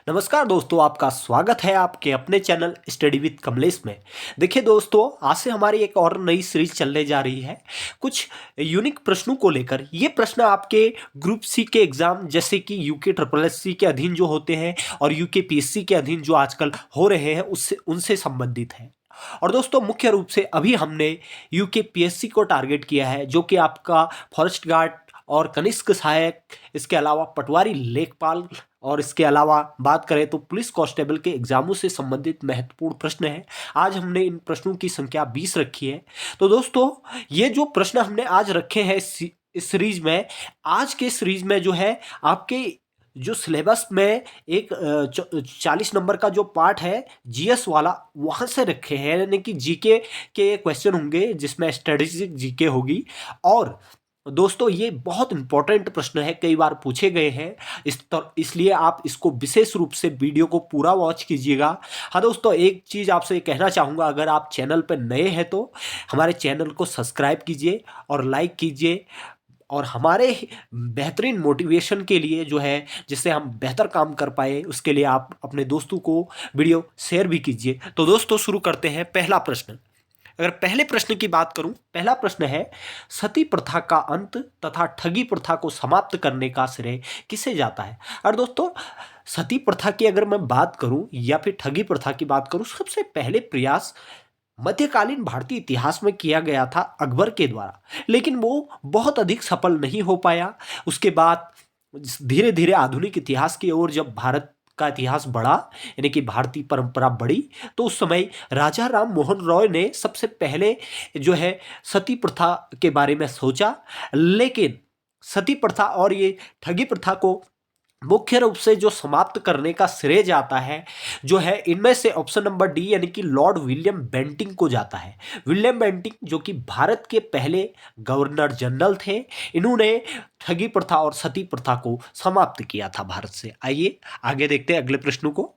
नमस्कार दोस्तों, आपका स्वागत है आपके अपने चैनल स्टडी विद कमलेश में। देखिए दोस्तों, आज से हमारी एक और नई सीरीज चलने जा रही है कुछ यूनिक प्रश्नों को लेकर। ये प्रश्न आपके ग्रुप सी के एग्जाम जैसे कि यूके ट्रिपल एस सी के अधीन जो होते हैं और यूके पीएससी के अधीन जो आजकल हो रहे हैं उससे उनसे संबंधित है। और दोस्तों, मुख्य रूप से अभी हमने यूके पीएससी को टारगेट किया है, जो कि आपका फॉरेस्ट गार्ड और कनिष्क सहायक, इसके अलावा पटवारी लेखपाल, और इसके अलावा बात करें तो पुलिस कांस्टेबल के एग्जामों से संबंधित महत्वपूर्ण प्रश्न हैं। आज हमने इन प्रश्नों की संख्या 20 रखी है। तो दोस्तों, ये जो प्रश्न हमने आज रखे हैं इस सीरीज में, आज के सीरीज में जो है आपके जो सिलेबस में एक 40 नंबर का जो पार्ट है जीएस वाला, वहां से रखे हैं, यानी कि जीके के क्वेश्चन होंगे जिसमें स्ट्रेटेजिक जीके होगी। और दोस्तों, ये बहुत इंपॉर्टेंट प्रश्न है, कई बार पूछे गए हैं, इसलिए आप इसको विशेष रूप से वीडियो को पूरा वॉच कीजिएगा। हाँ दोस्तों, एक चीज़ आपसे कहना चाहूँगा, अगर आप चैनल पर नए हैं तो हमारे चैनल को सब्सक्राइब कीजिए और लाइक कीजिए, और हमारे बेहतरीन मोटिवेशन के लिए जो है, जिससे हम बेहतर काम कर पाए, उसके लिए आप अपने दोस्तों को वीडियो शेयर भी कीजिए। तो दोस्तों, शुरू करते हैं। पहला प्रश्न, अगर पहले प्रश्न की बात करूं, पहला प्रश्न है, सती प्रथा का अंत तथा ठगी प्रथा को समाप्त करने का श्रेय किसे जाता है। और दोस्तों, सती प्रथा की अगर मैं बात करूं या फिर ठगी प्रथा की बात करूं, सबसे पहले प्रयास मध्यकालीन भारतीय इतिहास में किया गया था अकबर के द्वारा, लेकिन वो बहुत अधिक सफल नहीं हो पाया। उसके बाद धीरे धीरे आधुनिक इतिहास की ओर जब भारत का इतिहास बढ़ा, यानी कि भारतीय परंपरा बढ़ी, तो उस समय राजा राम मोहन रॉय ने सबसे पहले जो है सती प्रथा के बारे में सोचा। लेकिन सती प्रथा और ये ठगी प्रथा को मुख्य रूप से जो समाप्त करने का श्रेय जाता है, जो है इनमें से ऑप्शन नंबर डी, यानी कि लॉर्ड विलियम बेंटिंग को जाता है। विलियम बेंटिंग, जो कि भारत के पहले गवर्नर जनरल थे, इन्होंने ठगी प्रथा और सती प्रथा को समाप्त किया था भारत से। आइए आगे देखते हैं अगले प्रश्नों को।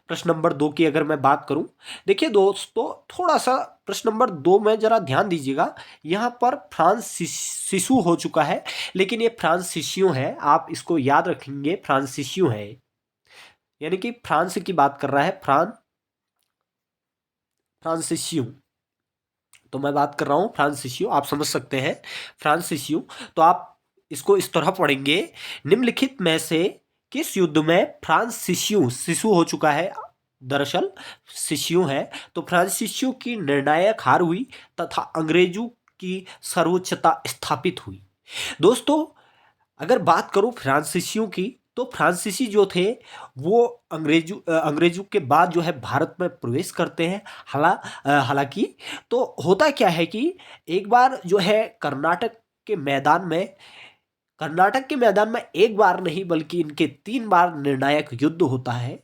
प्रश्न नंबर 2 की अगर मैं बात करूं, देखिए दोस्तों, थोड़ा सा प्रश्न नंबर 2 में जरा ध्यान दीजिएगा। यहाँ पर फ्रांसिसु हो चुका है, लेकिन ये फ्रांसिसियो है, आप इसको याद रखेंगे, फ्रांसिसियो है, यानी कि फ्रांस की बात कर रहा है, फ्रांसिसियो। तो मैं बात कर रहा हूँ फ्रांसिसियो, आप समझ सकते हैं फ्रांसिसियो। तो आप इसको इस तरह पढ़ेंगे, निम्नलिखित में से किस युद्ध में फ्रांसिसियो, शिशु हो चुका है, दरअसल शिशु है, तो फ्रांसिसियो की निर्णायक हार हुई तथा अंग्रेजों की सर्वोच्चता स्थापित हुई। दोस्तों, अगर बात करूं फ्रांसीसियों की, तो फ्रांसीसी जो थे वो अंग्रेजों के बाद जो है भारत में प्रवेश करते हैं। हालांकि तो होता क्या है कि एक बार जो है कर्नाटक के मैदान में एक बार नहीं बल्कि इनके 3 बार निर्णायक युद्ध होता है।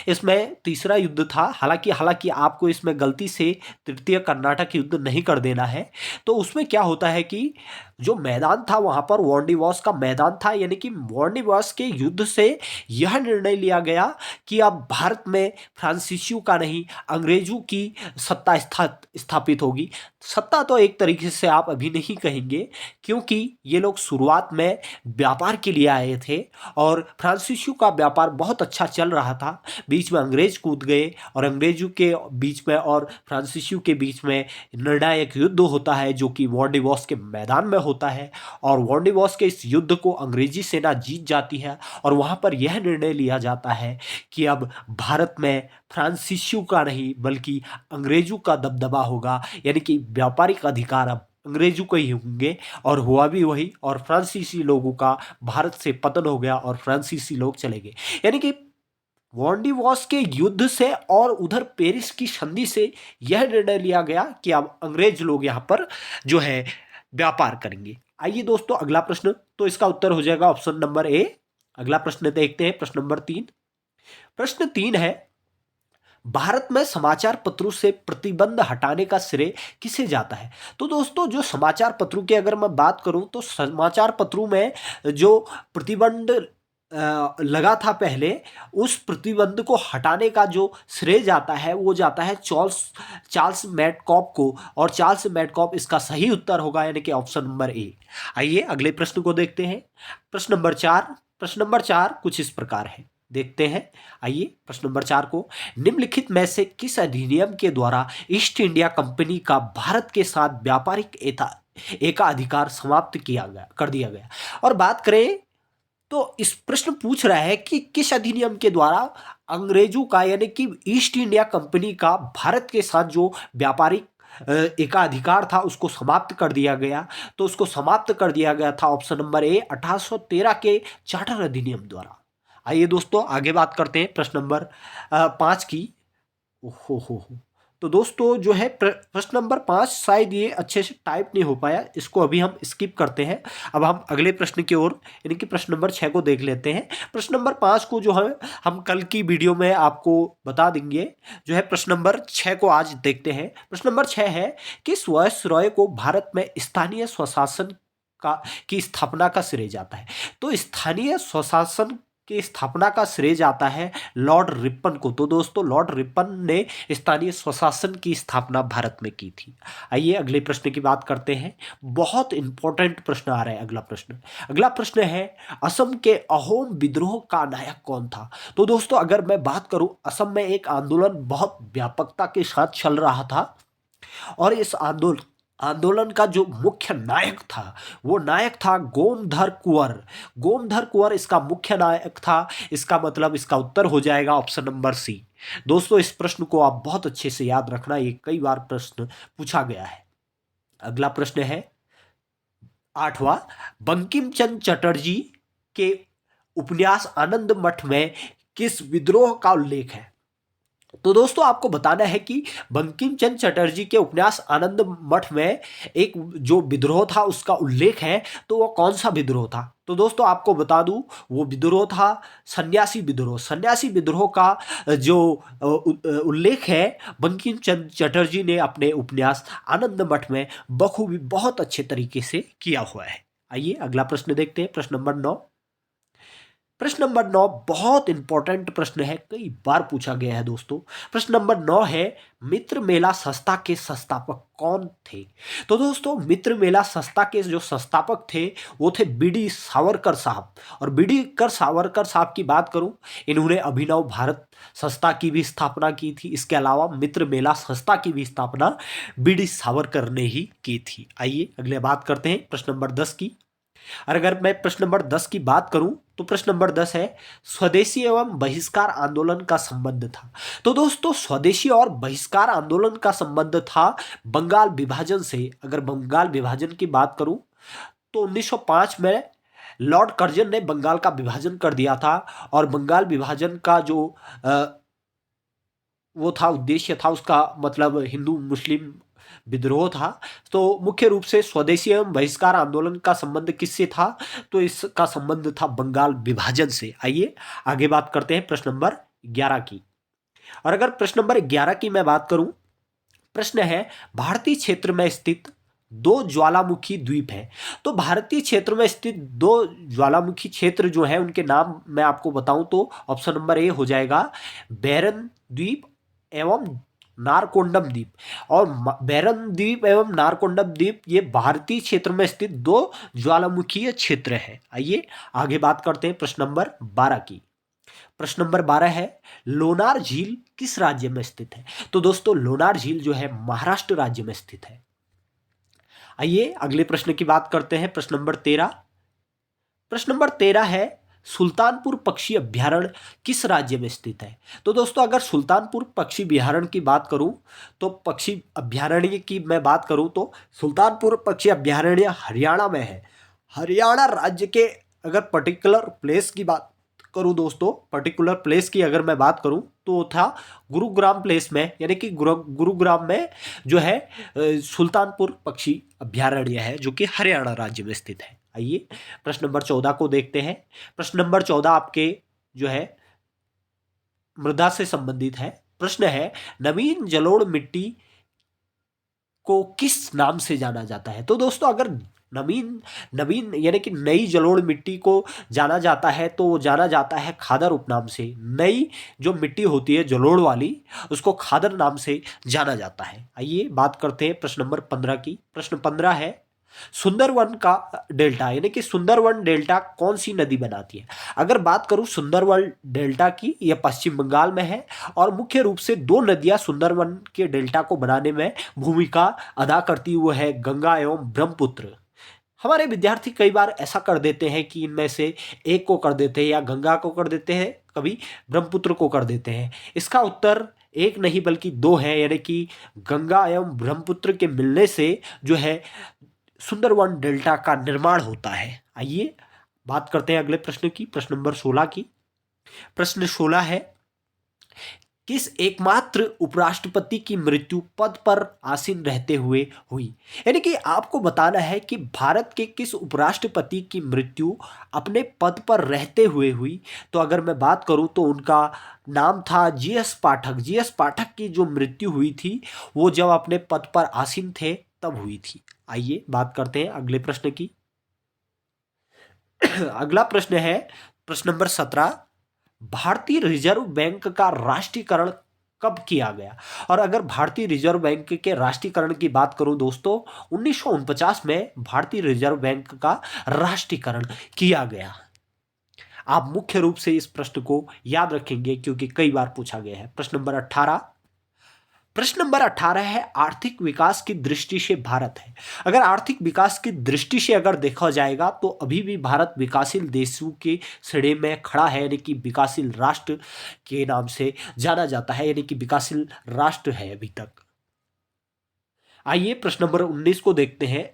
इसमें तीसरा युद्ध था, हालांकि आपको इसमें गलती से तृतीय कर्नाटक युद्ध नहीं कर देना है। तो उसमें क्या होता है कि जो मैदान था वहां पर वार्निवॉस का मैदान था, यानी कि वार्निवॉस के युद्ध से यह निर्णय लिया गया कि अब भारत में फ्रांसीसियों का नहीं, अंग्रेजों की सत्ता स्थापित होगी। सत्ता तो एक तरीके से आप अभी नहीं कहेंगे, क्योंकि ये लोग शुरुआत में व्यापार के लिए आए थे और फ्रांसीसियों का व्यापार बहुत अच्छा चल रहा था। बीच में अंग्रेज कूद गए और अंग्रेजों के बीच में और फ्रांसीसियों के बीच में निर्णायक युद्ध होता है, जो कि वार्निवॉस के मैदान में होता है। और वार्निवॉस के इस युद्ध को अंग्रेजी सेना जीत जाती है और वहां पर यह निर्णय लिया जाता है कि अब भारत में फ्रांसीसियों का नहीं बल्कि अंग्रेजों का दबदबा होगा, यानी कि व्यापारिक अधिकार अब अंग्रेजों को ही होंगे। और हुआ भी वही, और फ्रांसीसी लोगों का भारत से पतन हो गया और फ्रांसीसी लोग चले गए। यानी कि वार्निवॉस के युद्ध से और उधर पेरिस की संधि से यह निर्णय लिया गया कि अब अंग्रेज लोग यहाँ पर जो है व्यापार करेंगे। आइए दोस्तों, अगला प्रश्न, तो इसका उत्तर हो जाएगा ऑप्शन नंबर ए। अगला प्रश्न देखते हैं, प्रश्न नंबर 3। प्रश्न 3 है, भारत में समाचार पत्रों से प्रतिबंध हटाने का श्रेय किसे जाता है। तो दोस्तों, जो समाचार पत्रों की अगर मैं बात करूं, तो समाचार पत्रों में जो प्रतिबंध लगा था पहले, उस प्रतिबंध को हटाने का जो श्रेय जाता है वो जाता है चार्ल्स मैडकॉप को, और चार्ल्स मैडकॉप इसका सही उत्तर होगा, यानी कि ऑप्शन नंबर ए। आइए अगले प्रश्न को देखते हैं। प्रश्न नंबर 4 कुछ इस प्रकार है, देखते हैं। आइए प्रश्न नंबर 4 को, निम्नलिखित में से किस अधिनियम के द्वारा ईस्ट इंडिया कंपनी का भारत के साथ व्यापारिक एकाधिकार समाप्त किया गया कर दिया गया। और बात करें तो इस प्रश्न पूछ रहा है कि किस अधिनियम के द्वारा अंग्रेजों का यानी कि ईस्ट इंडिया कंपनी का भारत के साथ जो व्यापारिक एकाधिकार था उसको समाप्त कर दिया गया। तो उसको समाप्त कर दिया गया था ऑप्शन नंबर ए 1813 के चार्टर अधिनियम द्वारा। आइए दोस्तों आगे बात करते हैं प्रश्न नंबर 5 की। हो तो दोस्तों जो है प्रश्न नंबर 5 शायद ये अच्छे से टाइप नहीं हो पाया, इसको अभी हम स्किप करते हैं। अब हम अगले प्रश्न की ओर यानी कि प्रश्न नंबर 6 को देख लेते हैं। प्रश्न नंबर 5 को जो है हम कल की वीडियो में आपको बता देंगे। जो है प्रश्न नंबर 6 को आज देखते हैं। प्रश्न नंबर 6 है कि वायसरॉय को भारत में स्थानीय स्वशासन की स्थापना का श्रेय जाता है। तो स्थानीय स्वशासन की स्थापना का श्रेय जाता है लॉर्ड रिपन को। तो दोस्तों लॉर्ड रिपन ने स्थानीय स्वशासन की स्थापना भारत में की थी। आइए अगले प्रश्न की बात करते हैं। बहुत इंपॉर्टेंट प्रश्न आ रहा है अगला प्रश्न है असम के अहोम विद्रोह का नायक कौन था। तो दोस्तों अगर मैं बात करूं, असम में एक आंदोलन बहुत व्यापकता के साथ चल रहा था और इस आंदोलन का जो मुख्य नायक था वो नायक था गोमधर कुंवर। गोमधर कुंवर इसका मुख्य नायक था। इसका मतलब इसका उत्तर हो जाएगा ऑप्शन नंबर सी। दोस्तों इस प्रश्न को आप बहुत अच्छे से याद रखना, ये कई बार प्रश्न पूछा गया है। अगला प्रश्न है 8वां, बंकिम चंद्र चटर्जी के उपन्यास आनंद मठ में किस विद्रोह का उल्लेख है। तो दोस्तों आपको बताना है कि बंकिम चंद्र चटर्जी के उपन्यास आनंद मठ में एक जो विद्रोह था उसका उल्लेख है। तो वो कौन सा विद्रोह था। तो दोस्तों आपको बता दूं वो विद्रोह था सन्यासी विद्रोह। सन्यासी विद्रोह का जो उल्लेख है बंकिम चंद्र चटर्जी ने अपने उपन्यास आनंद मठ में बखूबी बहुत अच्छे तरीके से किया हुआ है। आइए अगला प्रश्न देखते हैं। प्रश्न नंबर 9। प्रश्न नंबर 9 बहुत इंपॉर्टेंट प्रश्न है, कई बार पूछा गया है दोस्तों। प्रश्न नंबर 9 है मित्र मेला संस्था के संस्थापक कौन थे। तो दोस्तों मित्र मेला संस्था के जो संस्थापक थे वो थे बीडी सावरकर साहब। और बीडी सावरकर साहब की बात करूं, इन्होंने अभिनव भारत संस्था की भी स्थापना की थी। इसके अलावा मित्र मेला संस्था की भी स्थापना बीडी सावरकर ने ही की थी। आइए अगले बात करते हैं प्रश्न नंबर 10 की। और अगर मैं प्रश्न नंबर 10 की बात करूं तो प्रश्न नंबर 10 है स्वदेशी एवं बहिष्कार आंदोलन का संबंध था। तो दोस्तों स्वदेशी और बहिष्कार आंदोलन का संबंध था बंगाल विभाजन से। अगर बंगाल विभाजन की बात करूं तो 1905 में लॉर्ड कर्जन ने बंगाल का विभाजन कर दिया था। और बंगाल विभाजन का जो वो था उद्देश्य था उसका मतलब हिंदू मुस्लिम विद्रोह था। तो मुख्य रूप से स्वदेशी एवं बहिष्कार आंदोलन का संबंध किससे था। तो इसका संबंध था बंगाल विभाजन से। आइए आगे बात करते हैं प्रश्न नंबर 11 की। और अगर प्रश्न नंबर 11 की मैं बात करूं, प्रश्न है भारतीय क्षेत्र में स्थित दो ज्वालामुखी द्वीप हैं। तो भारतीय क्षेत्र में स्थित दो ज्वालामुखी क्षेत्र जो है उनके नाम मैं आपको बताऊं तो ऑप्शन नंबर ए हो जाएगा बैरन द्वीप एवं नारकोंडम द्वीप। और बैरन द्वीप एवं नारकोंडम द्वीप ये भारतीय क्षेत्र में स्थित दो ज्वालामुखीय क्षेत्र है। आइए आगे बात करते हैं प्रश्न नंबर 12 की। प्रश्न नंबर 12 है लोनार झील किस राज्य में स्थित है। तो दोस्तों लोनार झील जो है महाराष्ट्र राज्य में स्थित है। आइए अगले प्रश्न की बात करते हैं प्रश्न नंबर 13। प्रश्न नंबर 13 है सुल्तानपुर पक्षी अभ्यारण्य किस राज्य में स्थित है। तो दोस्तों अगर सुल्तानपुर पक्षी अभ्यारण्य की बात करूं तो पक्षी अभ्यारण्य की मैं बात करूं तो सुल्तानपुर पक्षी अभ्यारण्य हरियाणा में है। हरियाणा राज्य के अगर पर्टिकुलर प्लेस की बात करूं दोस्तों, पर्टिकुलर प्लेस की अगर मैं बात करूं तो था गुरुग्राम प्लेस में, यानी कि गुरुग्राम में जो है सुल्तानपुर पक्षी अभ्यारण्य है जो कि हरियाणा राज्य में स्थित है। आइए प्रश्न नंबर 14 को देखते हैं। प्रश्न नंबर 14 आपके जो है मृदा से संबंधित है। प्रश्न है नवीन जलोढ़ मिट्टी को किस नाम से जाना जाता है। तो दोस्तों अगर नवीन यानी कि नई जलोढ़ मिट्टी को जाना जाता है तो वो जाना जाता है खादर उपनाम से। नई जो मिट्टी होती है जलोढ़ वाली उसको खादर नाम से जाना जाता है। आइए बात करते हैं प्रश्न नंबर 15 की। प्रश्न 15 है सुंदरवन का डेल्टा, यानी कि सुंदरवन डेल्टा कौन सी नदी बनाती है? अगर बात करूं सुंदरवन डेल्टा की, यह पश्चिम बंगाल में है और मुख्य रूप से दो नदियां सुंदरवन के डेल्टा को बनाने में भूमिका अदा करती हुई है, गंगा एवं ब्रह्मपुत्र। हमारे विद्यार्थी कई बार ऐसा कर देते हैं कि इनमें से एक को कर देते हैं, या गंगा को कर देते हैं, कभी ब्रह्मपुत्र को कर देते हैं। इसका उत्तर एक नहीं बल्कि दो है, यानी कि गंगा एवं ब्रह्मपुत्र के मिलने से जो है सुंदरवन डेल्टा का निर्माण होता है। आइए बात करते हैं अगले प्रश्न की, प्रश्न नंबर 16 की। प्रश्न 16 है, किस एकमात्र उपराष्ट्रपति की मृत्यु पद पर आसीन रहते हुए हुई? यानी कि आपको बताना है कि भारत के किस उपराष्ट्रपति की मृत्यु अपने पद पर रहते हुए हुई। तो अगर मैं बात करूं तो उनका नाम था जीएस पाठक। जीएस पाठक की जो मृत्यु हुई थी वो जब अपने पद पर आसीन थे तब हुई थी। आइए बात करते हैं अगले प्रश्न की। अगला प्रश्न है प्रश्न नंबर 17, भारतीय रिजर्व बैंक का राष्ट्रीयकरण कब किया गया? और अगर भारतीय रिजर्व बैंक के राष्ट्रीयकरण की बात करूं दोस्तों, 1949 में भारतीय रिजर्व बैंक का राष्ट्रीयकरण किया गया। आप मुख्य रूप से इस प्रश्न को याद रखेंगे क्योंकि कई बार पूछा गया है। प्रश्न नंबर 18, प्रश्न नंबर 18 है, आर्थिक विकास की दृष्टि से भारत है। अगर आर्थिक विकास की दृष्टि से अगर देखा जाएगा तो अभी भी भारत विकासशील देशों के श्रेणी में खड़ा है, यानी कि विकासशील राष्ट्र के नाम से जाना जाता है, यानी कि विकासशील राष्ट्र है अभी तक। आइए प्रश्न नंबर 19 को देखते हैं।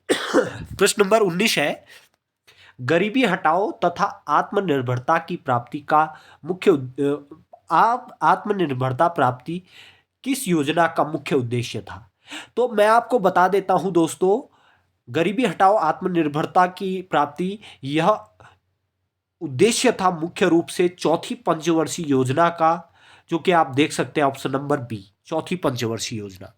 प्रश्न नंबर 19 है, गरीबी हटाओ तथा आत्मनिर्भरता की प्राप्ति का मुख्य आप आत्मनिर्भरता प्राप्ति किस योजना का मुख्य उद्देश्य था? तो मैं आपको बता देता हूं दोस्तों, गरीबी हटाओ आत्मनिर्भरता की प्राप्ति यह उद्देश्य था मुख्य रूप से चौथी पंचवर्षीय योजना का, जो कि आप देख सकते हैं ऑप्शन नंबर बी, चौथी पंचवर्षीय योजना।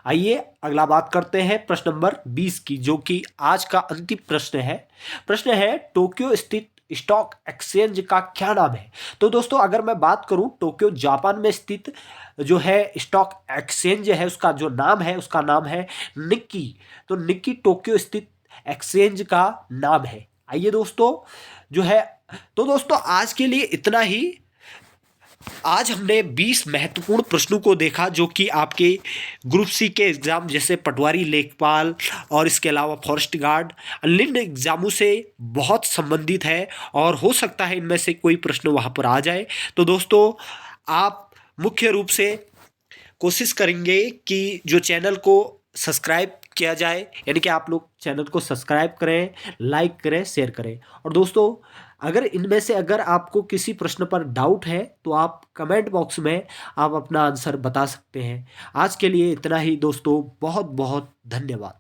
आइए अगला बात करते हैं प्रश्न नंबर 20 की, जो कि आज का अंतिम प्रश्न है। प्रश्न है, टोक्यो स्थित स्टॉक एक्सचेंज का क्या नाम है? तो दोस्तों अगर मैं बात करूं, टोक्यो जापान में स्थित जो है स्टॉक एक्सचेंज है उसका जो नाम है उसका नाम है निक्की। तो निक्की टोक्यो स्थित एक्सचेंज का नाम है। आइए दोस्तों जो है, तो दोस्तों आज के लिए इतना ही। आज हमने 20 महत्वपूर्ण प्रश्नों को देखा जो कि आपके ग्रुप सी के एग्जाम जैसे पटवारी, लेखपाल और इसके अलावा फॉरेस्ट गार्ड, अन्य एग्जामों से बहुत संबंधित है और हो सकता है इनमें से कोई प्रश्न वहाँ पर आ जाए। तो दोस्तों आप मुख्य रूप से कोशिश करेंगे कि जो चैनल को सब्सक्राइब किया जाए, यानी कि आप लोग चैनल को सब्सक्राइब करें, लाइक करें, शेयर करें। और दोस्तों अगर इनमें से अगर आपको किसी प्रश्न पर डाउट है तो आप कमेंट बॉक्स में आप अपना आंसर बता सकते हैं। आज के लिए इतना ही दोस्तों, बहुत बहुत धन्यवाद।